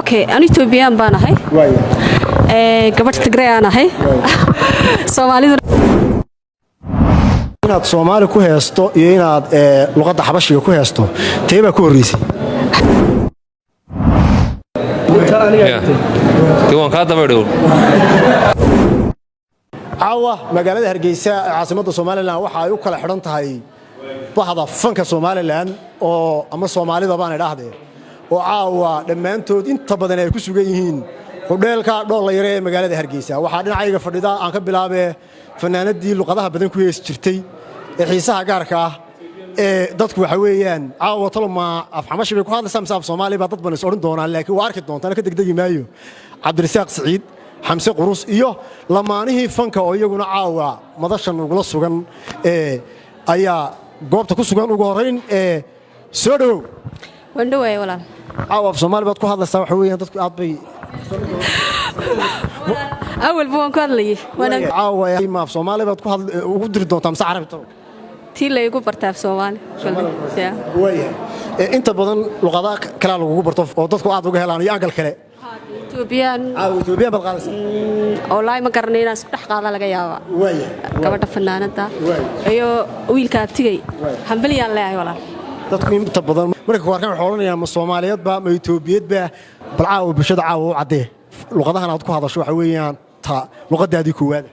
اوكي انا توبيان بان ahay gabadh Tigray aan ahay Soomaalidu inaad Soomaali ku heesto iyo inaad luqadda xabashiga ku heesto teeba ku horeysay diiwaan ka daba dhow caawa magaalada Hargeysa caasimadda Soomaaliland waxa ay u kala xiran tahay bahda fanka Soomaaliland oo ama Soomaalida baan idhaahdee oo caawa dhammaantood inta badan ay ku sugan yihiin hodheelka Dhoollayre ee magaalada Hargeysa waxa dhinacayga fadhida aan ka bilaabay fanaanadii luqadaha badan ku hees jirtay ee xiisaha gaarka ah ee dadku waxa weeyaan caawa talma afxamashi bay ku hadlaysaa misaab Soomaali ba dad badan is oran doonaan laakiin waa arki doontaan ka degdegi maayo Cabdirasaaq Saciid Xamse Qurus iyo lamaanihii fanka oo iyaguna caawa madashan ugula sugan ayaa goobta ku sugan ugu horeyn soo dhaw wandhow walaal caawa Soomaali baad ku hadlaysaa waxa weeyaan dadku aad bay أول بوان كارلي وأنا عاوة ما في صومالي بتكون ودري دوتام سعر بتو تيلا يقول برتاف صومالي وياه أنت بدن لغات كلا لغو برتاف وضدكوا عاد وجه لانو يعقل كله توبيان توبيان بالغالس والله ما قرني ناس تحقق على لقيا وياه كبرت فنانة تا أيوه ويل كابتجي حنبلي الله ولا dadku inta badan markay ku arkaan xoolaynayaan Soomaaliyeed ba ma Itoobiyeed ba balcaaw bulshada caaw cadee luqadahan aad ku hadasho waxa weeyaan ta luqadaadii koowaad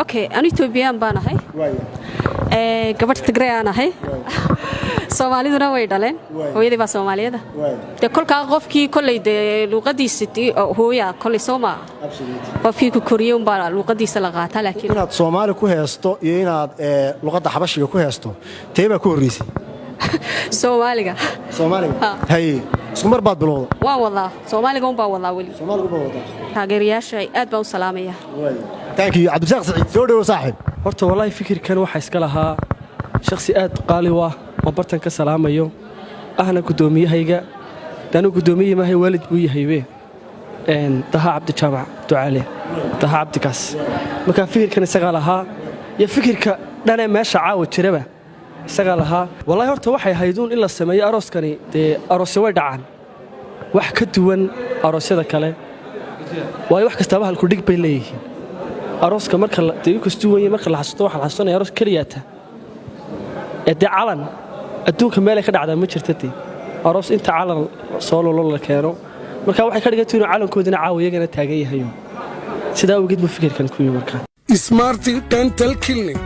okay ani Itoobiyaan baan ahay gabadh Tigray aan ahay Soomaaliduna way dhaleen hooyadii baa Soomaaliyada de kolka qofkii kulay de luqadiisa hooya kulay Soomaa qofkii ku koriyay baa luqadiisa la qaataa laakiin inaad Soomaali ku heesto iyo inaad luqadda xabashiga ku heesto teeba ku horeysay Soomaaliga hay isku mar baad bilowday waan wadaa Soomaaliga baa wadaa wali Soomaaliga baa wadaa taageerayaasha aad baan u salaamaya thank you Cabdirasaaq Saciid soo dhaw saaxiib horta wallahi fikirkan waxa iska lahaa shakhsi aad qaali ah oo bartan ka salaamayo ahna gudoomiyahayga danu gudoomiyahayga waalid buu yahay Taha Cabdi Jaamac Ducaale Taha Cabdi Kaas marka fikirkan isaga lahaa ya fikirka dhana meesha caawa jiraba isaga lahaa wallahi horta waxay hayduun in la sameeyo arooskani de aroos way dhacaan wax ka duwan aroosyada kale way wax kasta hal ku dhig bay leeyihiin arooska marka la deeyo kastuway marka la xasuusto waxa la xasuusanaya aroos kaliyaata ee calan adduunka meel ay ka dhacdaa ma jirtay aroos inta calan soo lolo la keeno marka waxay ka dhigantay inuu calankoodina caawiyagana taagan yahay sida uu gidbu fikirkan ku yimid marka Smart Dental Clinic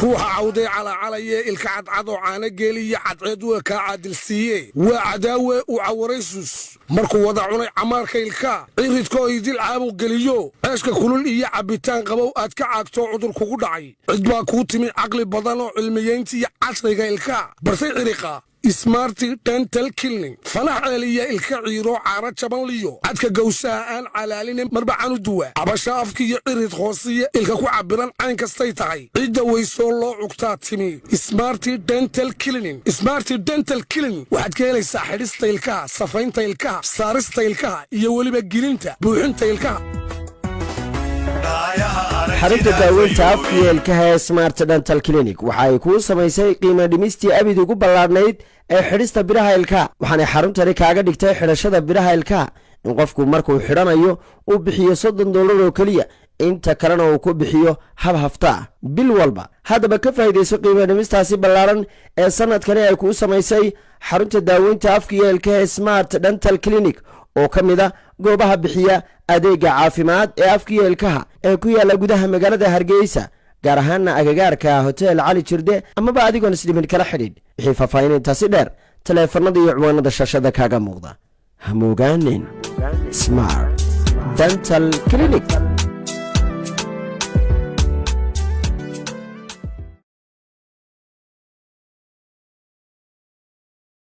ruuxa cawday calacalaya ilka cadcad oo caana geeliya cadceed waa kaa caadilsiiye waa cadaawe u cawaraysus markuu wada cunay camaarka ilkaa ciridka oo idil caabuq geliyo ceeshka kulul iyo cabbitaan qabow aad ka caagtoo cudur kugu dhacay cid baa kuu timi caqli badan oo cilmiyaynta iyo casriga ilkaa barsay ciriqa Smart Dental Clinic fanax ceeliya ilka ciiro caara jaban liyo cadka gowsaha aan calaalin marba canu duwa abasha afka iyo cirid hoosiya ilka ku cabiran cayn kastay tahay cidda weysoo loo cugtaa timi Smart Dental Clinic waxaad ka helaysaa xidhista ilkaha safaynta ilkaha saarista ilkaha iyo weliba gelinta buuxinta ilkaha xarunta daaweynta afka iyo ilkaha ee Smart Dental Clinic waxa ay ku samaysay qiimo dhimistii abid ugu ballaarnayd ee xidhista biraha ilkaha waxaana xaruntani kaaga dhigtay xidhashada biraha ilkaha in qofku markuu xidhanayo uu bixiyo $30 oo kaliya inta kalena uu ku bixiyo hab hafta bil walba hadaba ka faa'iideyso qiimo dhimistaasi ballaaran ee sanadkani ay ku samaysay xarunta daaweynta afka iyo ilkaha ee Smart Dental Clinic oo kamida goobaha bixiya adeega caafimaad ee afka iyo ilkaha ee ku yaala gudaha magaalada Hargeysa gaar ahaan agagaarka Hotel Cali Jirde amaba adigoon isdhimin kala xidhiidh wixii faahfaahintaasi dheer taleefanada iyo ciwaanada shashada kaaga muuqda hamogaanin Smart Dental Clinic